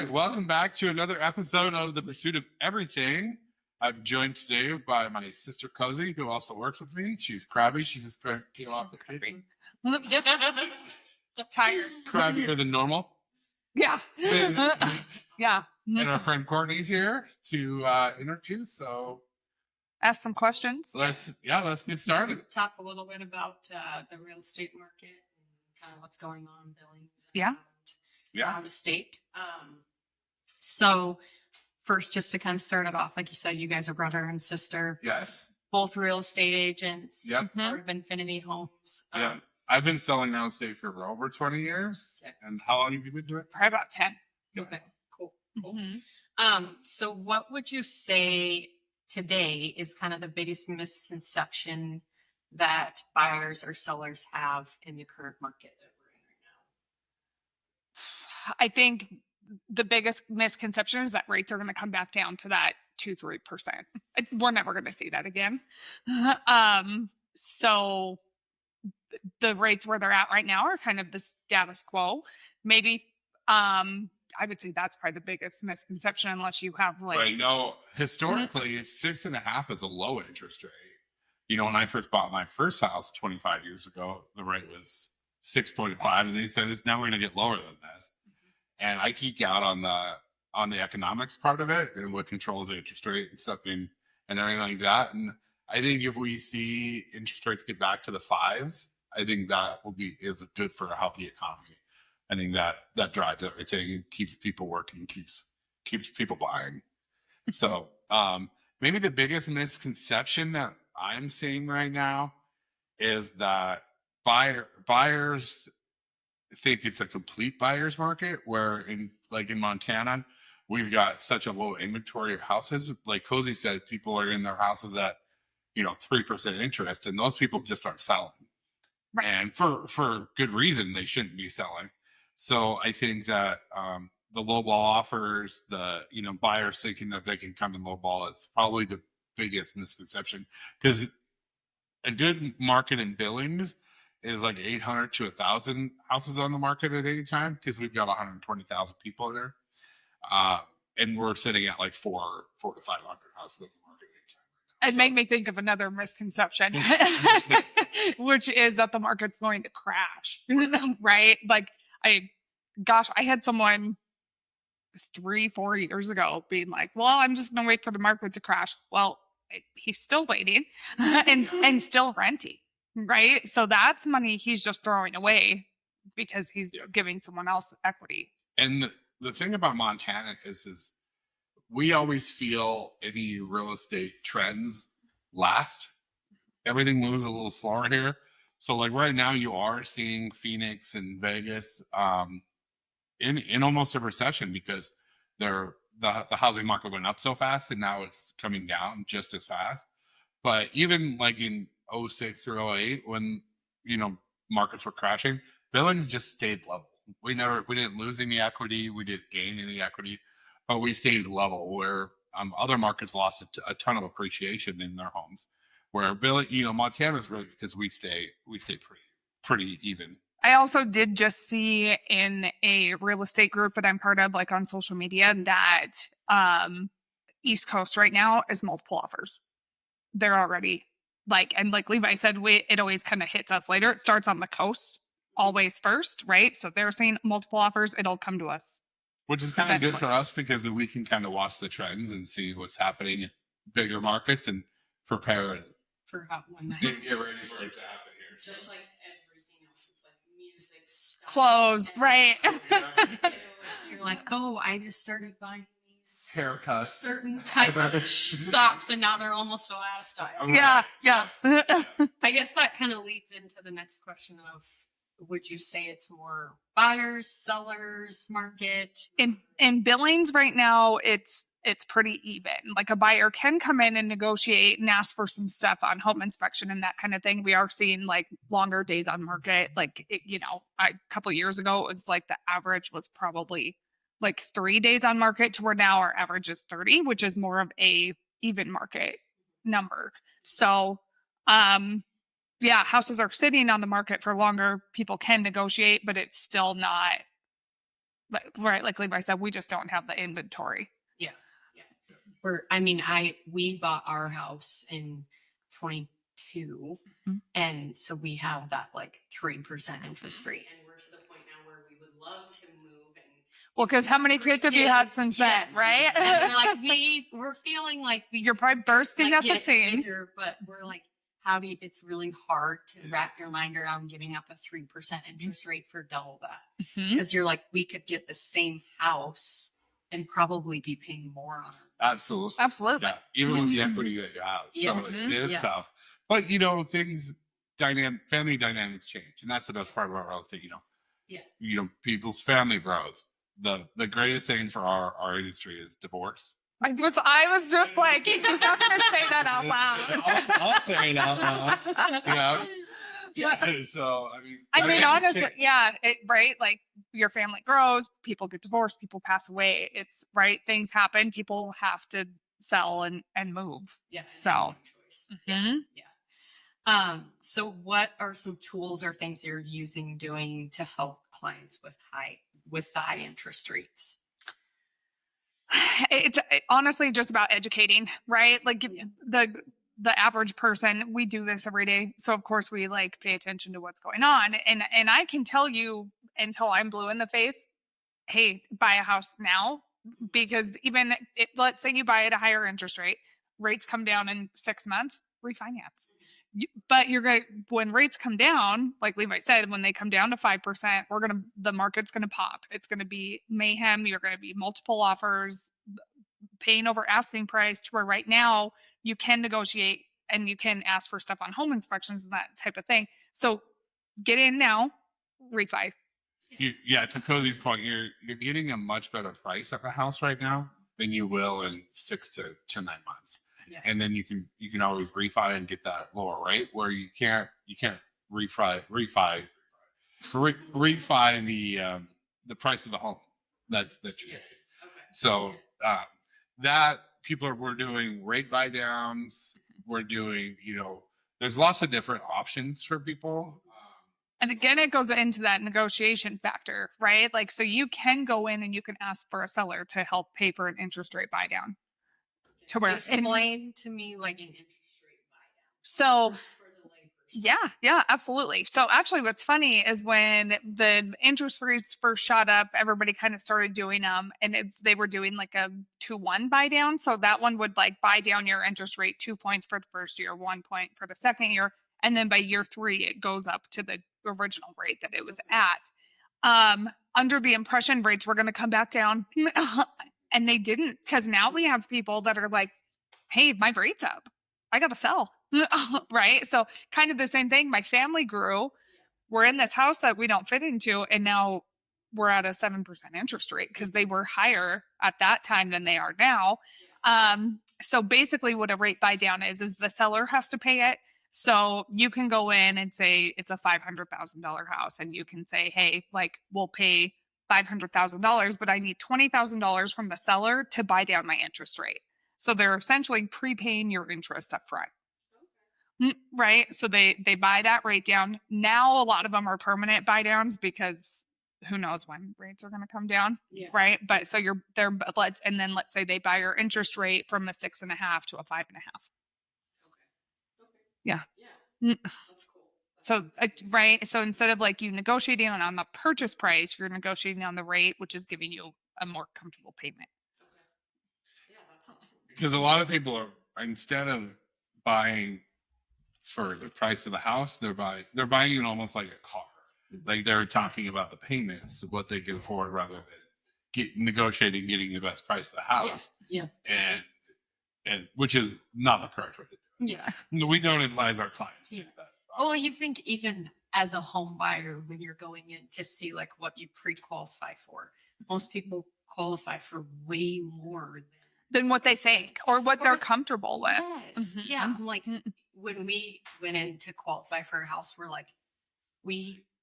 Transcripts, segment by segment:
right, welcome back to another episode of The Pursuit of Everything. I'm joined today by my sister Cozi, who also works with me. She's crabby. She just came off the kitchen. Tired. Crabbier than normal. Yeah. Yeah. And our friend Courtney's here to interview. So Ask some questions. let's get started. Talk a little bit about the real estate market and kind of what's going on in Billings. Yeah. Around the state. So first, just to kind of start it off, like you said, you guys are brother and sister. Yes. Both real estate agents. Yep. Part of Infinity Homes. Yeah. I've been selling real estate for over 20 years. Sick. And how long have you been doing it? Probably about 10. Okay. Cool. Mm-hmm. So what would you say today is kind of the biggest misconception that buyers or sellers have in the current market that we're in right now? I think the biggest misconception is that rates are going to come back down to that 2-3%. We're never going to see that again. So the rates where they're at right now are kind of the status quo. Maybe I would say that's probably the biggest misconception, unless you have like. Right. No, historically, 6.5 is a low interest rate. You know, when I first bought my first house 25 years ago, the rate was 6.5, and they said it's now we're going to get lower than this. And I geek out on the economics part of it and what controls the interest rate and stuff and everything like that. And I think if we see interest rates get back to the 5s, I think that is good for a healthy economy. I think that drives everything, keeps people working, keeps people buying. So maybe the biggest misconception that I'm seeing right now is that buyers think it's a complete buyer's market, where in Montana, we've got such a low inventory of houses. Like Cozi said, people are in their houses at 3% interest, and those people just aren't selling. Right. And for good reason, they shouldn't be selling. So I think that the lowball offers, the buyers thinking that they can come and lowball, is probably the biggest misconception, because a good market in Billings is like 800 to 1,000 houses on the market at any time, because we've got 120,000 people there, and we're sitting at like 400 to 500 houses on the market at any time. It made me think of another misconception, which is that the market's going to crash, right? Like, I had someone 3-4 years ago being like, well, I'm just going to wait for the market to crash. Well, he's still waiting and still renting, right? So that's money he's just throwing away because he's giving someone else equity. And the thing about Montana is we always feel any real estate trends last. Everything moves a little slower here. So like right now you are seeing Phoenix and Vegas in almost a recession, because the housing market went up so fast, and now it's coming down just as fast. But even like in 06 or 08, when markets were crashing, Billings just stayed level. We didn't lose any equity, we didn't gain any equity, but we stayed level, where other markets lost a ton of appreciation in their homes. Where Montana's really, because we stay pretty even. I also did just see in a real estate group that I'm part of, like on social media, that East Coast right now is multiple offers. They're already like Levi said, it always kind of hits us later. It starts on the coast always first, right? So if they're seeing multiple offers, it'll come to us. Which is kind of good for us, because we can kind of watch the trends and see what's happening in bigger markets and prepare for when that get ready for it to happen here. Just like everything else, it's like music, stuff, clothes, right? You're like, oh, I just started buying these haircuts, certain type of socks, and now they're almost all out of style. Yeah. I guess that kind of leads into the next question of, would you say it's more buyers, sellers market? In Billings right now, it's pretty even. Like, a buyer can come in and negotiate and ask for some stuff on home inspection and that kind of thing. We are seeing like longer days on market. Like, a couple of years ago, it was like the average was probably like 3 days on market, to where now our average is 30, which is more of a even market number. So, houses are sitting on the market for longer. People can negotiate, but it's still not But, right, like Levi said, we just don't have the inventory. Yeah. We bought our house in 22. Mhm. And so we have that like 3% interest rate. And we're to the point now where we would love to move. And Well, because how many kids have you had since then, right? And we're feeling like You're probably bursting at the get seams. bigger, but we're like, it's really hard to wrap your mind around giving up a 3% interest rate for double that. Mhm. Because you're like, we could get the same house and probably be paying more on it. Absolutely. Absolutely. Yeah. Even with the equity that you have. Yeah. So it is tough. But family dynamics change. And that's the best part about real estate, people's family grows. The greatest thing for our industry is divorce. I was just like, he's not going to say that out loud. I'll say it out loud. Yeah. So, honestly, change. yeah, right? Like your family grows, people get divorced, people pass away. It's right. Things happen. People have to sell and move. Yeah. So, choice. Mhm. Yeah. So what are some tools or things you're doing to help clients with the high interest rates? It's honestly just about educating, right? Like the average person, we do this every day. So of course we like pay attention to what's going on. And I can tell you until I'm blue in the face, hey, buy a house now. Because let's say you buy at a higher interest rate, rates come down in 6 months, refinance. But when rates come down, like Levi said, when they come down to 5%, the market's gonna pop. It's gonna be mayhem. You're gonna be multiple offers, paying over asking price, to where right now you can negotiate and you can ask for stuff on home inspections and that type of thing. So get in now, refi. To Cozi's point, you're getting a much better price at the house right now than you will in 6 to 9 months. Yeah. And then you can always refi and get that lower rate, where you can't refi the price of the home that you're getting. Okay. So we're doing rate buy downs. We're doing there's lots of different options for people. And again, it goes into that negotiation factor, right? Like, so you can go in and you can ask for a seller to help pay for an interest rate buy down. To where explain to me like an interest rate buy down. So For the layperson. yeah, absolutely. So actually what's funny is when the interest rates first shot up, everybody kind of started doing them, and they were doing like a 2-1 buy down. So that one would like buy down your interest rate 2 points for the first year, 1 point for the second year. And then by year 3, it goes up to the original rate that it was at. Under the impression rates were going to come back down. And they didn't, because now we have people that are like, hey, my rate's up. I got to sell. Right? So kind of the same thing. My family grew. We're in this house that we don't fit into. And now we're at a 7% interest rate because they were higher at that time than they are now. So basically what a rate buy down is the seller has to pay it. So you can go in and say it's a $500,000 house, and you can say, hey, like we'll pay $500,000, but I need $20,000 from the seller to buy down my interest rate. So they're essentially prepaying your interest up front. Right? So they buy that rate down. Now a lot of them are permanent buy downs because who knows when rates are going to come down. Yeah. Right? But so let's say they buy your interest rate from a 6.5 to a 5.5. Yeah. That's cool. So, right. So instead of like you negotiating on the purchase price, you're negotiating on the rate, which is giving you a more comfortable payment. Okay. Yeah, that's awesome. Because a lot of people are, instead of buying for the price of the house, they're buying it almost like a car. Like they're talking about the payments of what they can afford rather than negotiating, getting the best price of the house. Yeah. And which is not the correct way to do it. Yeah. We don't advise our clients to do that. Well, you think even as a home buyer, when you're going in to see like what you pre-qualify for, most people qualify for way more than what they think or what they're comfortable with. Yes. Mhm. Yeah. I'm like, when we went in to qualify for a house, we're like,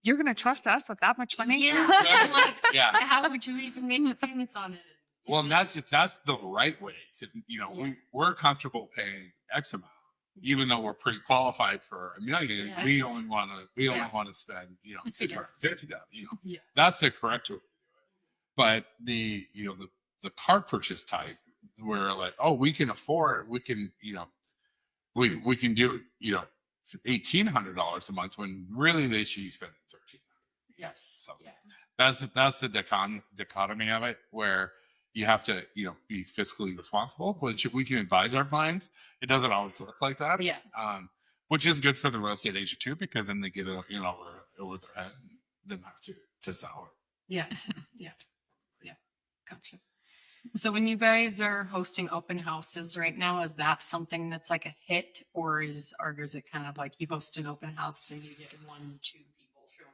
you're going to trust us with that much money? Yeah. I'm like, Yeah. how would you even make payments on it? Well, and that's the right way to, we're comfortable paying X amount, even though we're pre-qualified for $1 million. Yes. We only want to spend, $650,000. Yeah. That's the correct way. But the the car purchase type, where like, oh, we can afford, we can we can do $1,800 a month, when really they should be spending 13. Yes. So Yeah. that's the dichotomy of it, where you have to be fiscally responsible, which we can advise our clients. It doesn't always look like that. Yeah. Which is good for the real estate agent too, because then they get over their head and then have to sell it. Yeah. Yeah. Yeah. Gotcha. So when you guys are hosting open houses right now, is that something that's like a hit, or is it kind of like you host an open house and you get 1, 2 people showing up?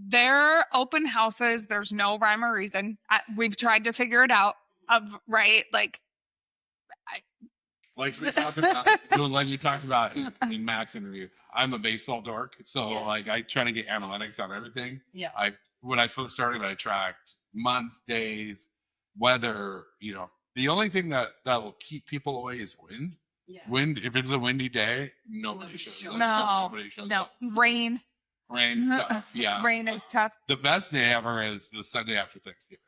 They're open houses. There's no rhyme or reason. We've tried to figure it out. Right, like Like we talked about in Mac's interview, I'm a baseball dork, so Yeah. like I try to get analytics on everything. Yeah. When I first started, I tracked months, days, weather. The only thing that will keep people away is wind. Yeah. Wind. If it's a windy day, nobody Nobody shows shows up. no, Nobody shows no up. rain. Rain stuff. Yeah. Rain is tough. The best day ever is the Sunday after Thanksgiving.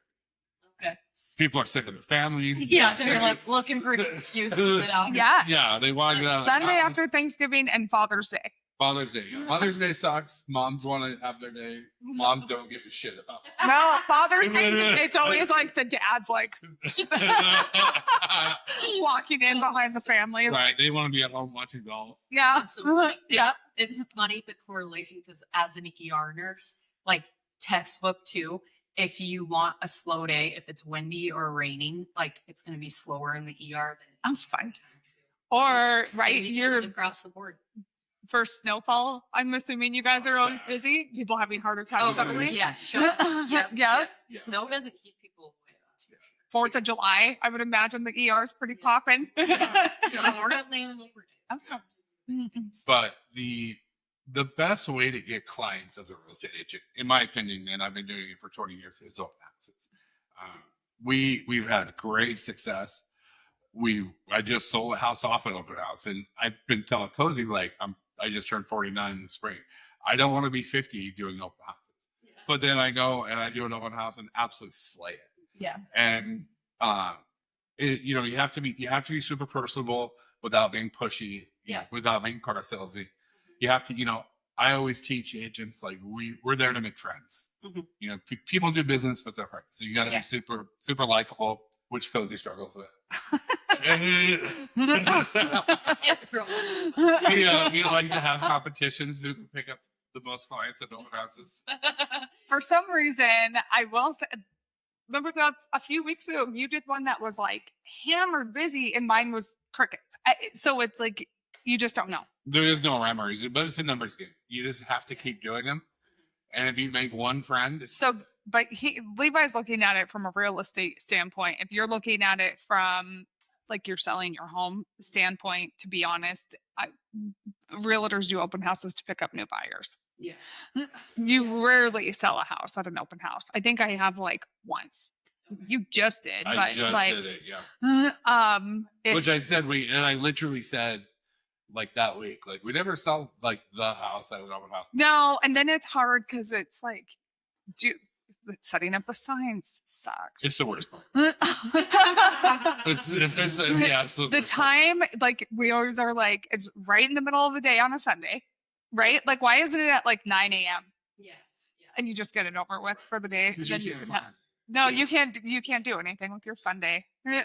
Okay. People are sick of their families. Yeah, they're like looking for an excuse to get out. Yeah. Yeah, they want to get out of the Sunday house. after Thanksgiving and Father's Day. Father's Day. Mother's Day sucks. Moms want to have their day. Moms don't give a shit about it. No, Father's Day. It's always like the dad's like walking in behind the family. Right. They want to be at home watching golf. Yeah. That's so funny. Yeah. It's funny, the correlation, because as an ER nurse, like textbook too, if you want a slow day, if it's windy or raining, like it's going to be slower in the ER than That's fine. Or right, maybe it's you're just across the board. for snowfall. I'm assuming you guys are always busy. People having heart attacks. Probably. yeah, sure. Yep, Yeah. Yeah. Snow doesn't keep people away. That's for sure. 4th of July. I would imagine the ER is pretty popping. Memorial Day and Labor Day. Awesome. But the best way to get clients as a real estate agent, in my opinion, and I've been doing it for 20 years, is open houses. We've had great success. I just sold a house off an open house, and I've been telling Cozi, like, I just turned 49 in the spring. I don't want to be 50 doing open houses. Yeah. But then I go and I do an open house and absolutely slay it. Yeah. And you have to be super personable without being pushy. Yeah. Without being car salesy. You have to, I always teach agents, like, we're there to make friends. Mhm. People do business with their friends, so you got to Yeah. be super super likable, which Cozi struggles with. We like to have competitions who can pick up the most clients at open houses. For some reason, I will say, remember that a few weeks ago, you did one that was like hammered busy and mine was crickets. So it's like, you just don't know. There is no rhyme or reason, but it's a numbers game. You just have to keep doing them. And if you make one friend, So, but Levi's looking at it from a real estate standpoint. If you're looking at it from like you're selling your home standpoint, to be honest, realtors do open houses to pick up new buyers. Yeah. You rarely sell a house at an open house. I think I have like once. You just did, I but just like, did it, yeah. it- Which I said and I literally said, like, that week, like, we never sell like the house at an open house. no, and then it's hard because it's like, setting up the signs sucks. It's the worst part. the It's the absolute worst part. time, like we always are like, it's right in the middle of the day on a Sunday, right? Like, why isn't it at like 9 a.m. Yeah. Yeah. and you just get it over with for the day? 'Cause Then you you can't can find it. no, Yes. you can't do anything with your fun day. Yeah.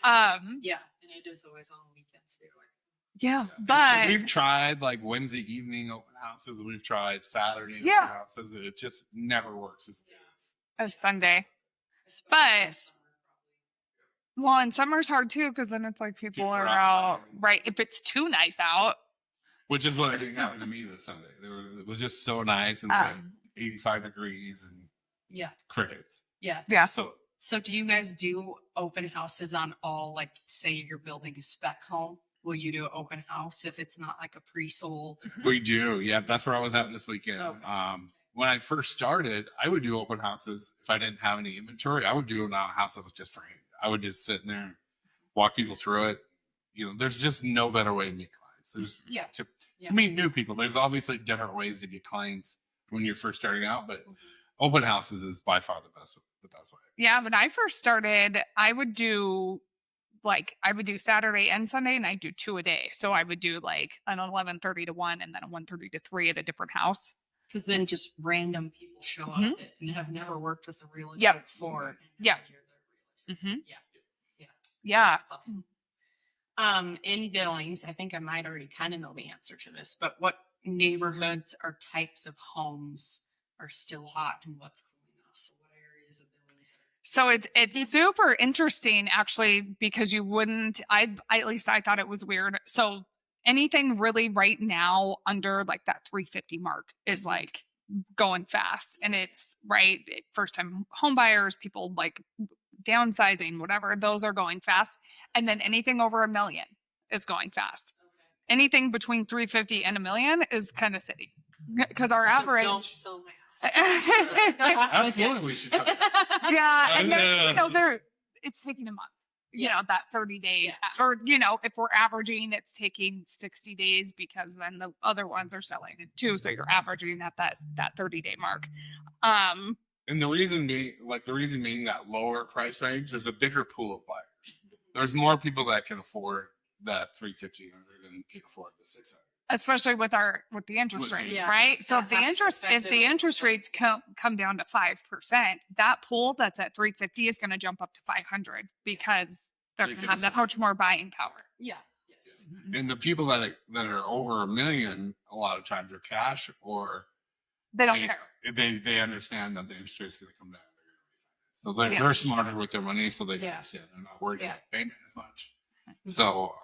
And it is always on weekends too. Yeah, Yeah. but We've tried like Wednesday evening open houses. We've tried Saturday open Yeah. houses. It just never works. a Sunday. Especially But- in summer, Well, and summer's hard too because then it's like people People are are out, out. right? If it's too nice out, Which is what I think happened to me this Sunday. It was just so nice and like um, 85 degrees and Yeah. crickets. Yeah. yeah. So do you guys do open houses on all, like, say you're building a spec home? Will you do an open house if it's not like a pre-sold? We do. Yeah, that's where I was at this weekend. Okay. When I first started, I would do open houses if I didn't have any inventory. I would do a house that was just for me. I would just sit in there and walk people through it. There's just no better way to meet clients. There's Yeah. to Yeah. meet new people. There's obviously different ways to get clients when you're first starting out, but open houses is by far the best way. Yeah, when I first started, I would do Saturday and Sunday, and I do 2 a day. So I would do like an 11:30 to 1 and then a 1:30 to 3 at a different house. Because then just random people show up Mhm. and have never worked with a realtor Yep. before. And Yep. you're their realtor. hmm Yeah. Yeah. Yeah. That's awesome. In Billings, I think I might already kind of know the answer to this, but what neighborhoods or types of homes are still hot and what's cooling off? So what areas of Billings So it's super interesting actually, because you wouldn't, at least I thought it was weird. So anything really right now under like that 350 mark is like going fast, and it's right, first time home buyers, people like downsizing, whatever, those are going fast. And then anything over $1 million is going fast. Anything between 350 and $1 million is kind of city, because our average. Don't sell my house. Absolutely, we should talk about it. Yeah, and they're it's taking a month. You know, that 30-day, or if we're averaging, it's taking 60 days, because then the other ones are selling it too. So you're averaging at that 30-day mark. And the reason being that lower price range is a bigger pool of buyers. There's more people that can afford that 350 than can afford the 600. Especially with the interest rates, Yeah. right? So That if has to affect the it. interest rates come down to 5%, that pool that's at 350 is going to jump up to 500, because they're They going to can have that afford much more buying power. Yeah. Yes. And the people that are over $1 million, a lot of times are cash, or They don't they, care. they understand that the interest rate's going to come down. So they're, Yeah. they're smarter with their money, so they Yeah. understand. They're not worried Yeah. about payment as much. So,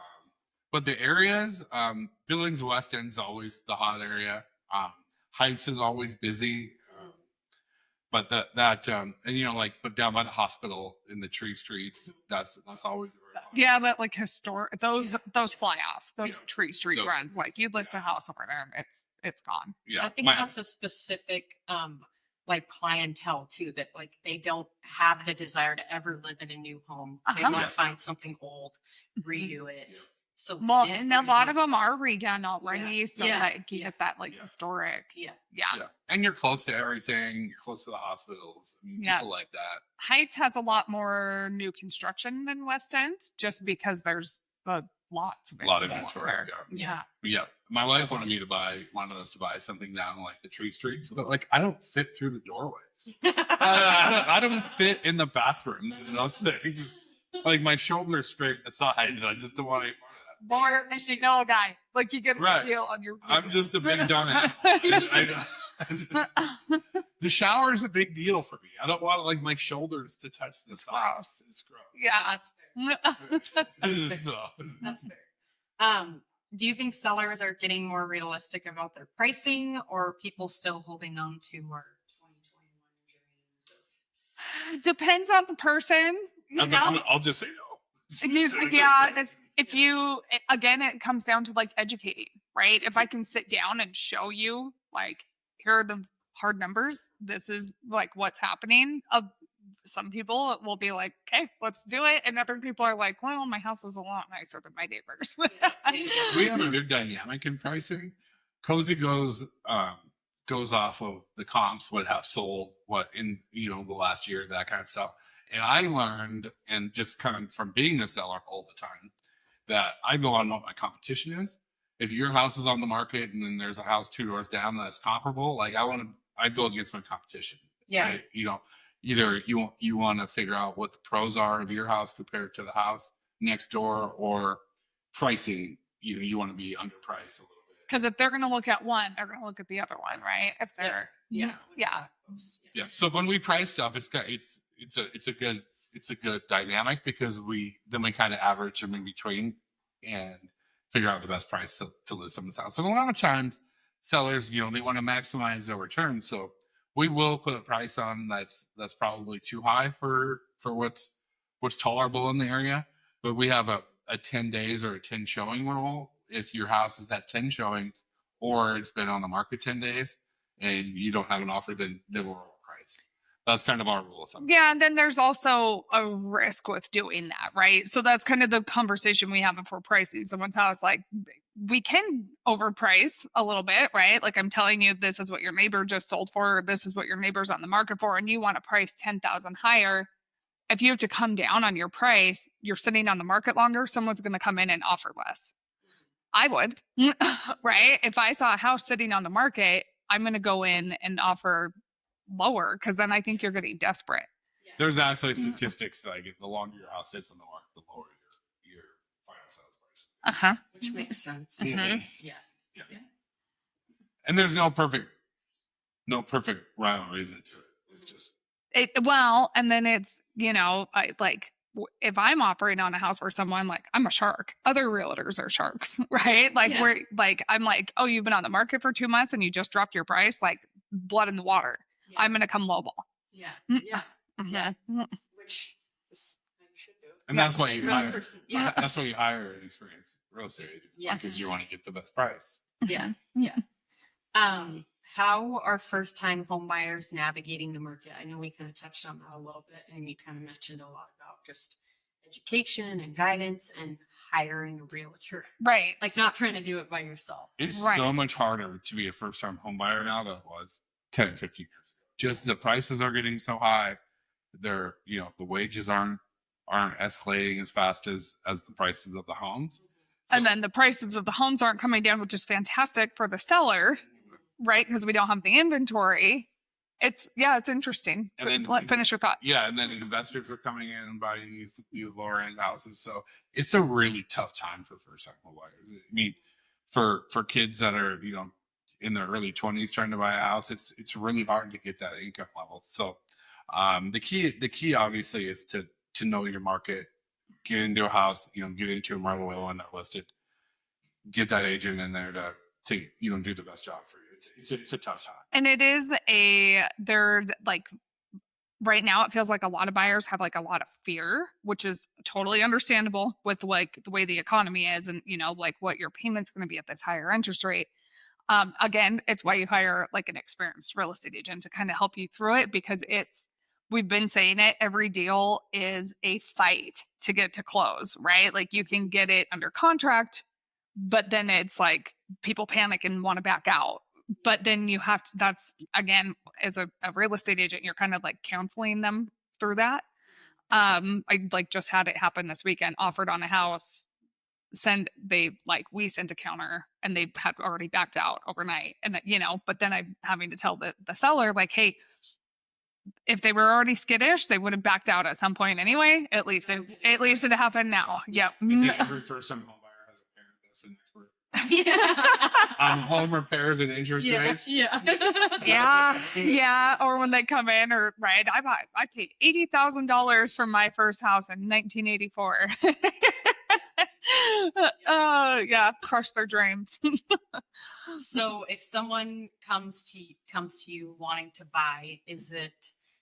but the areas, Billings West End's always the hot area. Heights is always busy. But but down by the hospital in the tree streets, that's always very hot. Yeah, that like historic, those fly off. Those Yeah. tree street So- runs. Like you list a house over there, and it's gone. Yeah, I think that's a specific like clientele too, that like they don't have the desire to ever live in a new home. They Uh-huh. want to find something old, redo it. Yeah. So Well, this and a kind lot of them are redone already, Yeah. so Yeah. that you Yeah. get that like Yeah. historic. Yeah. Yeah. yeah, and you're close to everything. You're close to the hospitals. I mean, Yeah. people like that. Heights has a lot more new construction than West End, just because there's lots of A lot of available inventory. there. Yeah. Yeah. Yeah, my wife wanted us to buy something down like the tree streets, but like I don't fit through the doorways. I don't fit in the bathrooms and those things. Like my shoulders straight the sides. I just don't want to. More than you know, guy. Like you get a Right. deal on your. I'm just a big donut. The shower is a big deal for me. I don't want like my shoulders to touch the sides. It's gross. Yeah. That's fair. That's fair. Do you think sellers are getting more realistic about their pricing, or are people still holding on to our 2021 dreams? Depends on the person. You know? I'll just say no. Yeah. If you, again, it comes down to like educating, right? If I can sit down and show you, like, here are the hard numbers, this is like what's happening. Some people will be like, okay, let's do it. And other people are like, well, my house is a lot nicer than my neighbors. We have a good dynamic in pricing. Cozi goes off of the comps, what have sold, what in the last year, that kind of stuff. And I learned, and just kind of from being a seller all the time, that I go on what my competition is. If your house is on the market and then there's a house 2 doors down that's comparable, like I go against my competition. Yeah. Right? Either you want to figure out what the pros are of your house compared to the house next door, or pricing. You want to be underpriced a little bit. Because if they're going to look at one, they're going to look at the other one, right? If they're, Yeah. yeah. Yeah. So when we price stuff, it's a good dynamic, because we kind of average them in between and figure out the best price to list someone's house. And a lot of times sellers, they want to maximize their return. So we will put a price on that's probably too high for what's tolerable in the area. But we have a 10 days or a 10 showing rule. If your house is at 10 showings, or it's been on the market 10 days and you don't have an offer, then we'll roll price. That's kind of our rule of thumb. Yeah, and then there's also a risk with doing that, right? So that's kind of the conversation we have before pricing someone's house. Like, we can overprice a little bit, right? Like, I'm telling you, this is what your neighbor just sold for, or this is what your neighbor's on the market for, and you want to price 10,000 higher. If you have to come down on your price, you're sitting on the market longer, someone's going to come in and offer less. I would, right? If I saw a house sitting on the market, I'm going to go in and offer lower because then I think you're getting desperate. There's actually statistics like the longer your house sits on the market, the lower your final sales price. Uh-huh. Which makes sense. Mhm. Yeah. And there's no perfect rhyme or reason to it. It's just Well, and then it's, if I'm operating on a house for someone, like, I'm a shark, other realtors are sharks, right? Like, Yeah. we're like, I'm like, oh, you've been on the market for 2 months and you just dropped your price, like, blood in the water. Yeah. I'm going to come lowball. Yeah. Mm. Yeah. Yeah. Which is, I should do. and that's why you Real hire. person. Yeah. That's why you hire an experienced real estate agent Yes. because you want to get the best price. Yeah. Yeah. How are first time home buyers navigating the market? I know we kind of touched on that a little bit, and you kind of mentioned a lot about just education and guidance and hiring a realtor. Right. Like, not trying to do it by yourself. It's Right. so much harder to be a first time home buyer now than it was 10, 15 years ago. Just the prices are getting so high. They're, the wages aren't escalating as fast as the prices of the homes. And then the prices of the homes aren't coming down, which is fantastic for the seller, right? Because we don't have the inventory. It's interesting. And then- Finish your thought. Yeah, and then investors are coming in and buying these lower end houses. So it's a really tough time for first time home buyers. I mean, for kids that are, in their early 20s trying to buy a house, it's really hard to get that income level. So the key obviously is to know your market, get into a house, get into them right away when they're listed, get that agent in there to do the best job for you. It's a tough time. And it is they're like, right now it feels like a lot of buyers have like a lot of fear, which is totally understandable with like the way the economy is and, like what your payment's going to be at this higher interest rate. Again, it's why you hire like an experienced real estate agent to kind of help you through it because we've been saying it, every deal is a fight to get to close, right? Like you can get it under contract, but then it's like people panic and want to back out. But then you have to, that's again, as a real estate agent, you're kind of like counseling them through that. I like just had it happen this weekend, offered on a house, we sent a counter and they had already backed out overnight. And but then I'm having to tell the seller, like, hey, if they were already skittish, they would have backed out at some point anyway. At least it happened now. Yep. Every first time home buyer has a parent that's an expert Yeah. on home repairs and interest rates. Yeah. Yeah. Or when they come in, or right, I paid $80,000 for my first house in 1984. Yeah, crush their dreams. So if someone comes to you wanting to buy, is it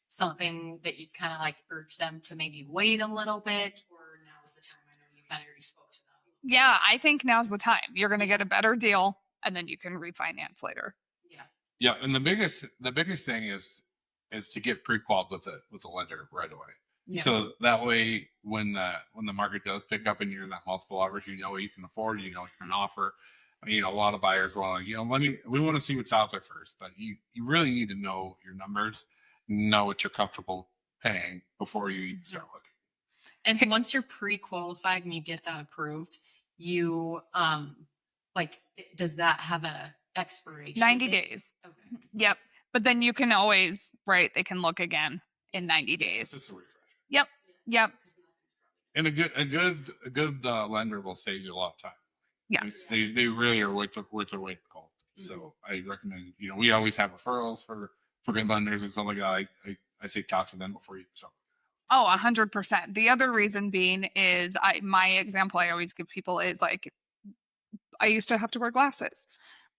something that you'd kind of like urge them to maybe wait a little bit, or now's the time? I know you kind of already spoke to them. Yeah, I think now's the time. You're going to get a better deal, and then you can refinance later. Yeah. Yeah, and the biggest thing is to get pre-qualified with a lender right away. Yeah. So that way, when the market does pick up and you're in that multiple offers, what you can afford, you can offer. A lot of buyers want to, we want to see what's out there first, but you really need to know your numbers, know what you're comfortable paying before you even start looking. And once you're pre-qualified and you get that approved, you does that have a expiration? 90 date? days. Okay. Yep. But then you can always, right, they can look again in 90 days. It's just a refresh. Yep. And a good lender will save you a lot of time. Yes. They really are worth their weight in gold. So I recommend, we always have referrals for good lenders and stuff like that. I say talk to them before you start. Oh, 100%. The other reason being is my example I always give people is like, I used to have to wear glasses.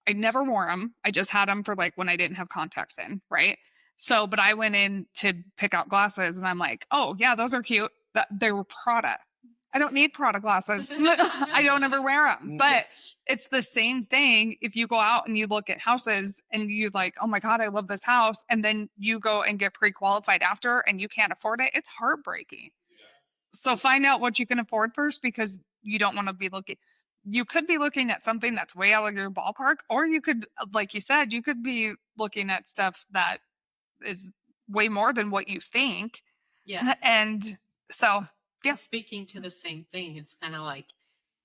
I never wore them. I just had them for like when I didn't have contacts in, right? So, but I went in to pick out glasses and I'm like, oh yeah, those are cute. They were Prada. I don't need Prada glasses. I don't ever wear them. But it's the same thing if you go out and you look at houses and you like, oh my God, I love this house. And then you go and get pre-qualified after and you can't afford it. It's heartbreaking. So find out what you can afford first, because you don't want to be looking. You could be looking at something that's way out of your ballpark, or you could, like you said, you could be looking at stuff that is way more than what you think. Yeah. And so, yeah. Speaking to the same thing, it's kind of like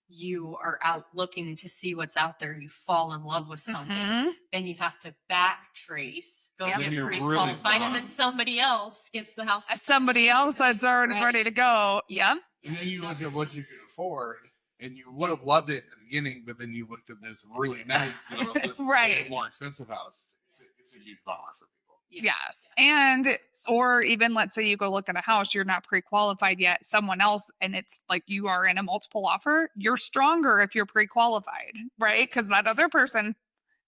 you are out looking to see what's out there. You fall in love with something, Mhm. then you have to backtrace, go Yep. get Then you're pre-qualified, really and then somebody else gets the house. Somebody else that's already Right. ready to go. Yeah. And then you that look at makes what you sense. can afford, and you would have loved it in the beginning, but then you looked at this really nice, this Right. way more expensive house. It's a huge bummer for people. Yes. And, or even let's say you go look at a house, you're not pre-qualified yet, someone else, and it's like you are in a multiple offer, you're stronger if you're pre-qualified, right? Because that other person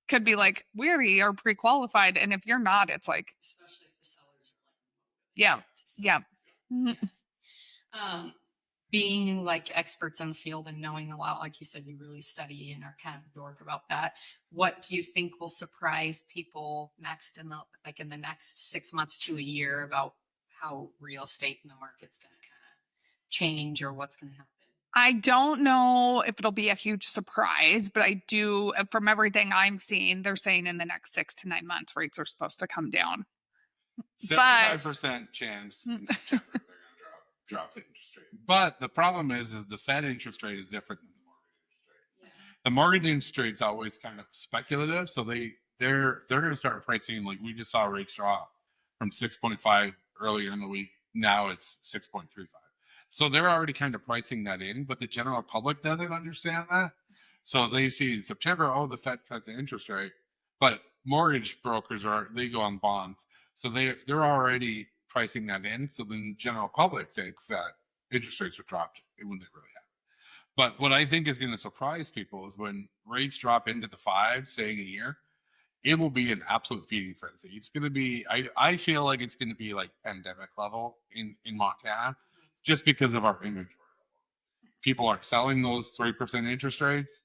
could be like, we already are pre-qualified. And if you're not, it's like, Especially if the sellers are like, yeah, to sell. yeah. Being like experts in the field and knowing a lot, like you said, you really study and are kind of a dork about that. What do you think will surprise people next in the next 6 months to a year about how real estate in the market's going to kind of change, or what's going to happen? I don't know if it'll be a huge surprise, but I do, from everything I'm seeing, they're saying in the next 6 to 9 months, rates are supposed to come down. 75% chance in September they're going to drop the interest rate. But the problem is the Fed interest rate is different than the mortgage interest rate. The mortgage interest rate is always kind of speculative, so they're going to start pricing, like we just saw rates drop from 6.5 earlier in the week. Now it's 6.35. So they're already kind of pricing that in, but the general public doesn't understand that. So they see in September, oh, the Fed cut the interest rate, but mortgage brokers they go on bonds, so they're already pricing that in. So then the general public thinks that interest rates are dropped when they really haven't. But what I think is going to surprise people is when rates drop into the fives, saying a year, it will be an absolute feeding frenzy. It's going to be, I feel like it's going to be like pandemic level in Montana, just because of our inventory. People are selling those 3% interest rates.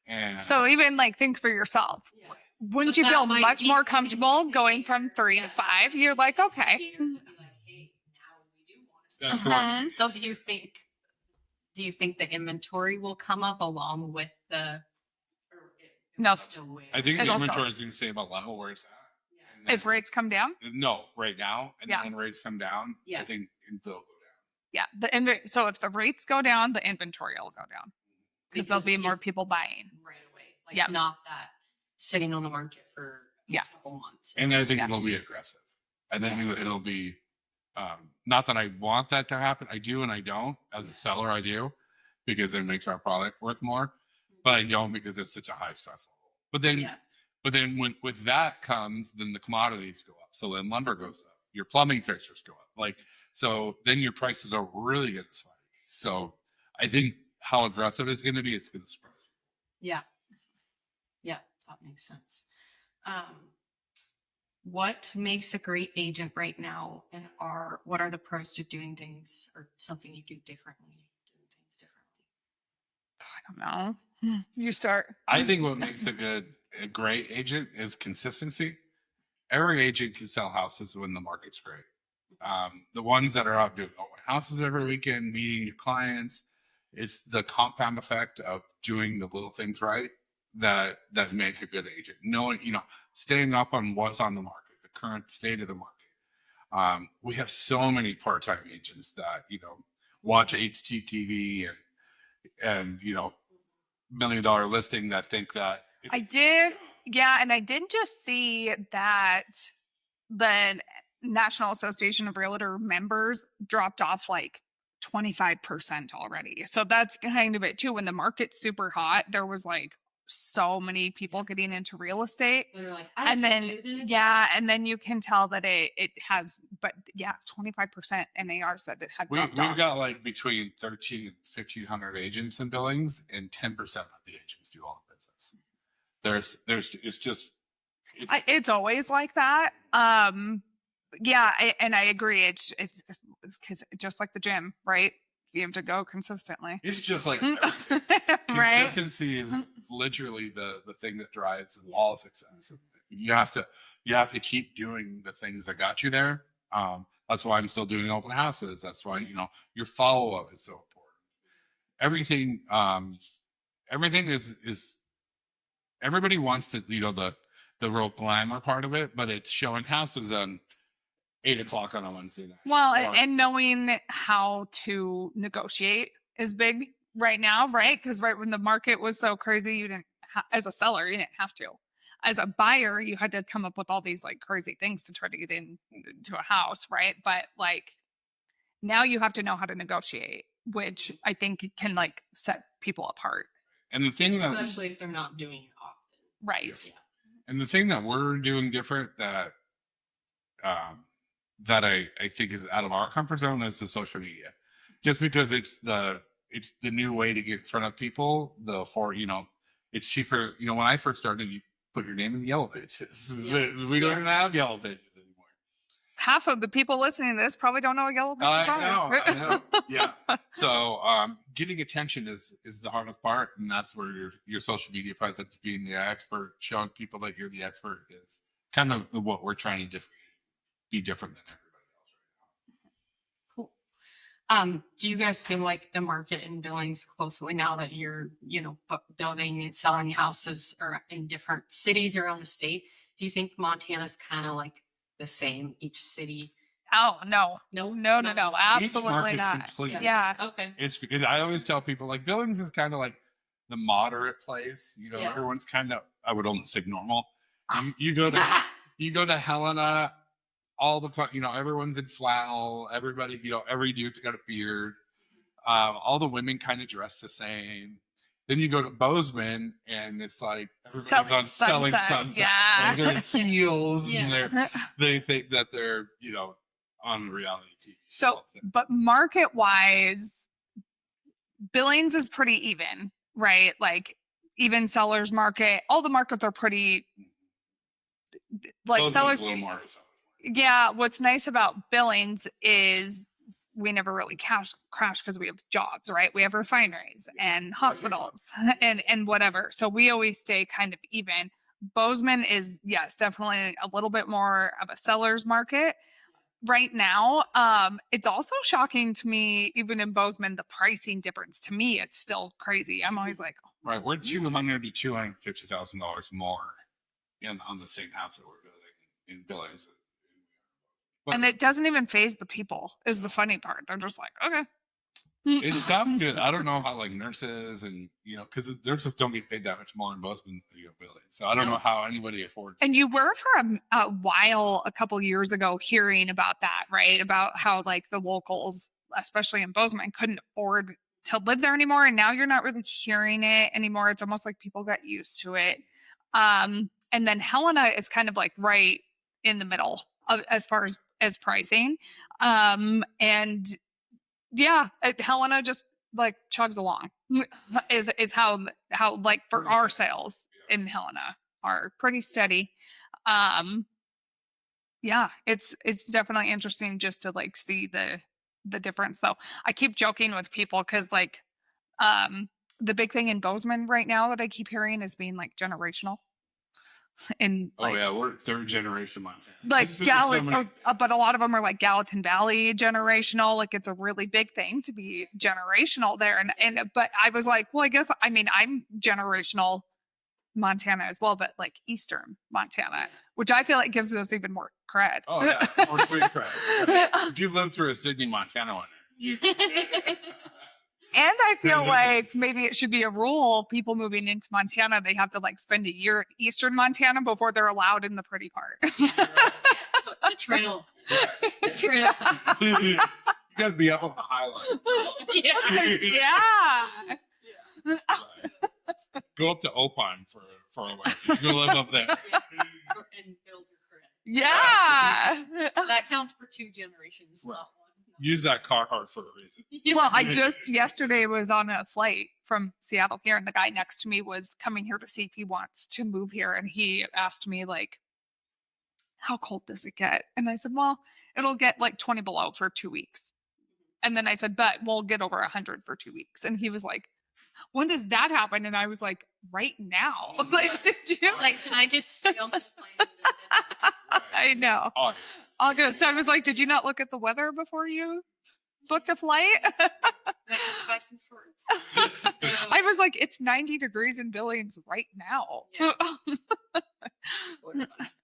And So even like think for yourself. Yeah. Wouldn't But you that feel might much be more an comfortable instant going from 3 yeah. to 5? You're like, It's okay. scared to be like, hey, now we do want to sell. that's Uh-huh. correct. So do you think the inventory will come up along with the? Or No. still wait? I think the It'll go. inventory is going to stay about level where it's at. Yeah. And then- If rates come down, no, right now, and Yeah. then when rates come down, Yeah. I think they'll go down. yeah. So if the rates go down, the inventory will go down because there'll be more people buying. right away. Like Yep. not that sitting on the market for a Yes. couple months. And I think Yes. it'll be aggressive. I think it'll be, not that I want that to happen. I do and I don't. As a seller, I do, because it makes our product worth more. But I don't because it's such a high stress level. But then with that comes, then the commodities go up. So then lumber goes up. Your plumbing fixtures go up. Like, so then your prices are really going to spike. So I think how aggressive it's going to be, it's going to surprise people. Yeah. Yeah, that makes sense. What makes a great agent right now, and what are the pros to doing things, or something you do differently? Doing things differently. I don't know. You start. I think what makes a great agent is consistency. Every agent can sell houses when the market's great. The ones that are out doing open houses every weekend, meeting your clients, it's the compound effect of doing the little things right that make a good agent. Knowing, staying up on what's on the market, the current state of the market. We have so many part-time agents that, watch HGTV and $1 million listing that think that I did. Yeah. And I did just see that the National Association of Realtor members dropped off like 25% already. So that's kind of it too. When the market's super hot, there was like so many people getting into real estate. They're like, And then, yeah, and then you can tell that it has, but yeah, 25% NAR said it had dropped we've off. got like between 13 and 1,500 agents in Billings, and 10% of the agents do all the business. It's always like that. Yeah, and I agree. It's because just like the gym, right? You have to go consistently. It's just like Right? consistency is literally the thing that drives all success. You have to keep doing the things that got you there. That's why I'm still doing open houses. That's why your follow up is so important. Everything is everybody wants to the real glamour part of it, but it's showing houses on 8 o'clock on a Wednesday night. Well, and knowing how to negotiate is big right now, right? Because right when the market was so crazy, you didn't, as a seller, you didn't have to. As a buyer, you had to come up with all these like crazy things to try to get into a house, right? But like now you have to know how to negotiate, which I think can like set people apart. And the thing especially if they're not doing it often. Right. Yeah. And the thing that we're doing different that I think is out of our comfort zone is the social media. Just because it's the new way to get in front of people. It's cheaper. When I first started, you put your name in the yellow pages. Yeah. We don't even have yellow pages anymore. Half of the people listening to this probably don't know what yellow pages are. I know. Yeah. So getting attention is the hardest part, and that's where your social media presence, being the expert, showing people that you're the expert, is kind of what we're trying to be different than everybody else right now. Cool. Do you guys feel like the market in Billings closely now that you're, building and selling houses or in different cities around the state? Do you think Montana's kind of like the same each city? Oh no, No, absolutely market's not. completely Yeah. Okay. I always tell people like Billings is kind of like the moderate place. Yeah. Everyone's kind of, I would almost say, normal. You go to Helena, all the everyone's in flannel. Everybody, every dude's got a beard. All the women kind of dress the same. Then you go to Bozeman, and it's like everybody's selling sunset. Yeah. And they're in heels, Yeah. and they think that they're on reality TV. So, but market wise, Billings is pretty even, right? Like even sellers market, all the markets are pretty like Bozeman's sellers. a little more. Yeah. What's nice about Billings is we never really crash because we have jobs, right? We have refineries and hospitals and whatever. So we always stay kind of even. Bozeman is, yes, definitely a little bit more of a seller's market right now. It's also shocking to me, even in Bozeman, the pricing difference. To me, it's still crazy. I'm always like, right, we're $250,000 more on the same house that we're building in Billings. and it doesn't even phase the people. Is the funny part? They're just like, okay. It's tough. I don't know how like nurses and because nurses don't get paid that much more in Bozeman than Billings. So I don't know how anybody affords. And you were for a while, a couple years ago, hearing about that, right? About how like the locals, especially in Bozeman, couldn't afford to live there anymore. And now you're not really hearing it anymore. It's almost like people got used to it. And then Helena is kind of like right in the middle of, as far as pricing. And yeah, Helena just like chugs along is how like for Pretty our steady. sales in Helena are pretty steady. Yeah, it's definitely interesting just to like see the difference though. I keep joking with people because like the big thing in Bozeman right now that I keep hearing is being like generational. And like, We're third generation Montana. like Gallatin, but a lot of them are like Gallatin Valley generational. Like it's a really big thing to be generational there. And but I was like, well, I mean I'm generational Montana as well, but like Eastern Montana, which I feel like gives us even more cred. Oh yeah, more street cred. If you've lived through a Sydney, Montana winter. And I feel like maybe it should be a rule. People moving into Montana, they have to like spend a year in Eastern Montana before they're allowed in the pretty part. So, the trail. The trail. You got to be up on the highline. Yeah. Go up to Opine for a while. Go live up there. And build your credit. Yeah. That counts for 2 generations, not 1. Use that Carhartt for a reason. Well, I just yesterday was on a flight from Seattle here, and the guy next to me was coming here to see if he wants to move here, and he asked me like, "How cold does it get?" And I said, "Well, it'll get like 20 below for 2 weeks." And then I said, but we'll get over 100 for 2 weeks. And he was like, when does that happen? And I was like, right now. Like, did you? It's like, can I just stay on this plane? And just I know. August. August. I was like, did you not look at the weather before you booked a flight? buy some shorts. I was like, it's 90 degrees in Billings right now. Yeah.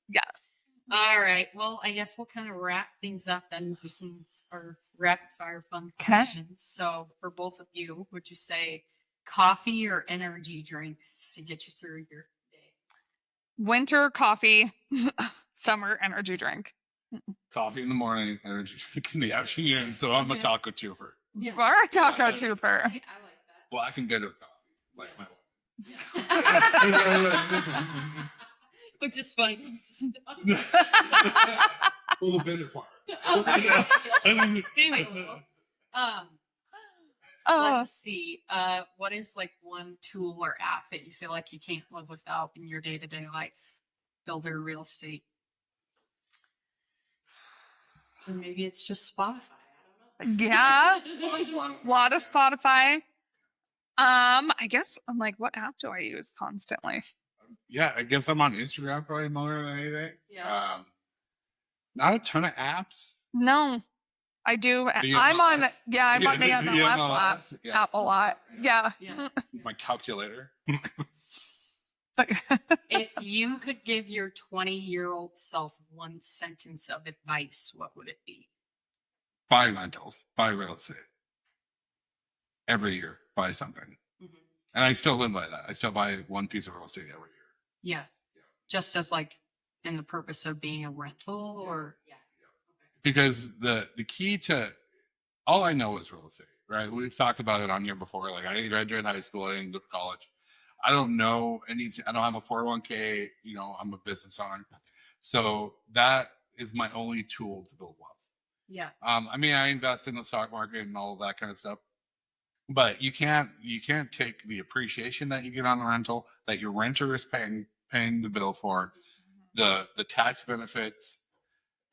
Yes. All right. Well, I guess we'll kind of wrap things up and do some our rapid fire fun Okay. questions. So for both of you, would you say coffee or energy drinks to get you through your day? Winter coffee, summer energy drink. Coffee in the morning, energy drink in the afternoon. So I'm a Okay. taco twofer. You are a taco twofer. I like that. Black and bitter coffee, like my Which is funny. well, the bitter part. Anyway, Oh, let's see. What is like one tool or app that you feel like you can't live without in your day-to-day life? Builder, real estate. Or maybe it's just Spotify. I don't know. yeah. A lot of Spotify. I guess I'm like, what app do I use constantly? Yeah, I guess I'm on Instagram probably more than anything. Yeah. Not a ton of apps. No, I do. Do you I'm on. MLS? Yeah, I'm on the Yeah, MLS yeah. app a lot. Yeah. Yeah. My calculator. If you could give your 20-year-old self one sentence of advice, what would it be? Buy rentals, buy real estate. Every year, buy something. Mhm. And I still live by that. I still buy one piece of real estate every year. Yeah. Just as like in the purpose of being a rental or yeah. Because the key to all I know is real estate, right? We've talked about it on here before. Like I didn't graduate high school, I didn't go to college. I don't know anything. I don't have a 401k, I'm a business owner. So that is my only tool to build wealth. Yeah. I mean, I invest in the stock market and all of that kind of stuff. But you can't take the appreciation that you get on the rental that your renter is paying the bill for, the tax benefits,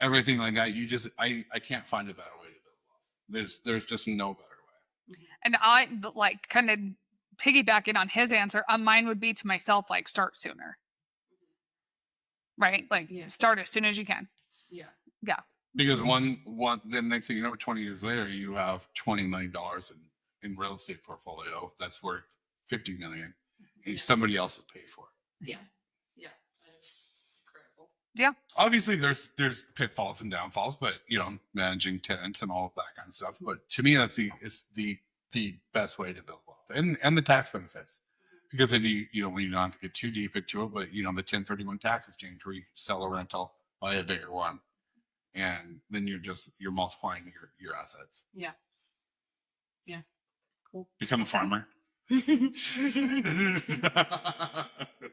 everything like that. I can't find a better way to build wealth. There's just no better way. And I like kind of piggybacking on his answer. Mine would be to myself, like start sooner. Right? Like Yeah. start as soon as you can. Yeah. Yeah. Because the next thing you know, 20 years later, you have $20 million in real estate portfolio that's worth $50 million, and somebody else has paid for it. Yeah. Yeah. That's incredible. Yeah. Obviously, there's pitfalls and downfalls, but managing tenants and all of that kind of stuff. But to me, it's the best way to build wealth, and the tax benefits, because then when you don't have to get too deep into it, but the 1031 tax exchange where you sell a rental, buy a bigger one, and then you're multiplying your assets. Yeah. Yeah. Cool. Become a farmer.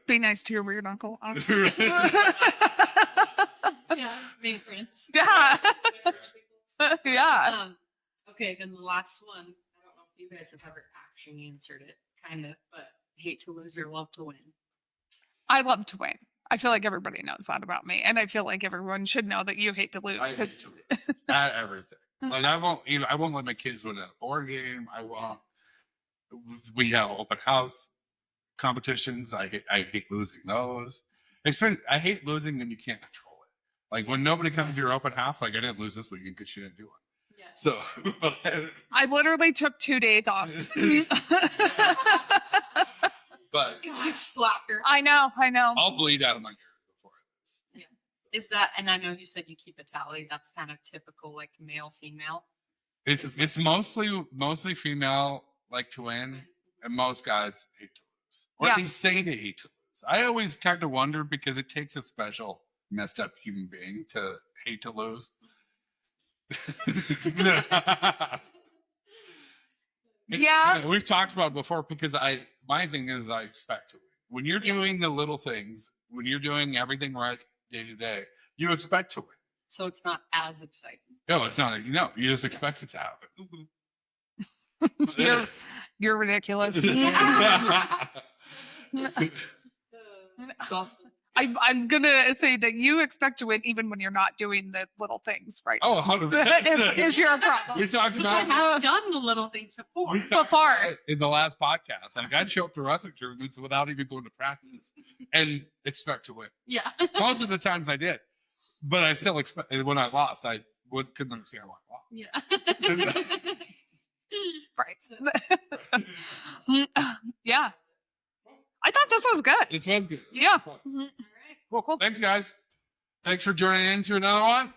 Be nice to your weird uncle. Yeah. Maintenance. Yeah. Yeah. Okay, then the last one. I don't know if you guys have ever actually answered it, kind of, but hate to lose or love to win. I love to win. I feel like everybody knows that about me. And I feel like everyone should know that you hate to lose. I hate to lose at everything. Like I won't let my kids win a board game. We have open house competitions. I hate losing those. I hate losing when you can't control it. Like when nobody comes to your open house, like I didn't lose this weekend because she didn't do one. Yeah. So I literally took 2 days off. but Gosh, slacker. I know. I'll bleed out of my ears before this. Is that, and I know you said you keep a tally. That's kind of typical, like male, female. It's mostly female like to win, and most guys hate to lose. Or Yeah. they say they hate to lose. I always kind of wonder because it takes a special messed up human being to hate to lose. Yeah. We've talked about it before because my thing is I expect to win. When you're doing the little things, when you're doing everything right day to day, you expect to win. So it's not as exciting. No, it's not. You just expect it to happen. You're ridiculous. Awesome. I'm gonna say that you expect to win even when you're not doing the little things, right? Oh, 100%. is your problem. We talked Because I about have done the little things before. we talked far. about it in the last podcast. Like I'd show up to wrestling tournaments without even going to practice and expect to win. Yeah. Most of the times I did, but I still expect. And when I lost, I couldn't understand why I lost. Yeah. Right. Yeah. I thought this was good. This was good. Yeah. Cool. Thanks, guys. Thanks for joining in to another one.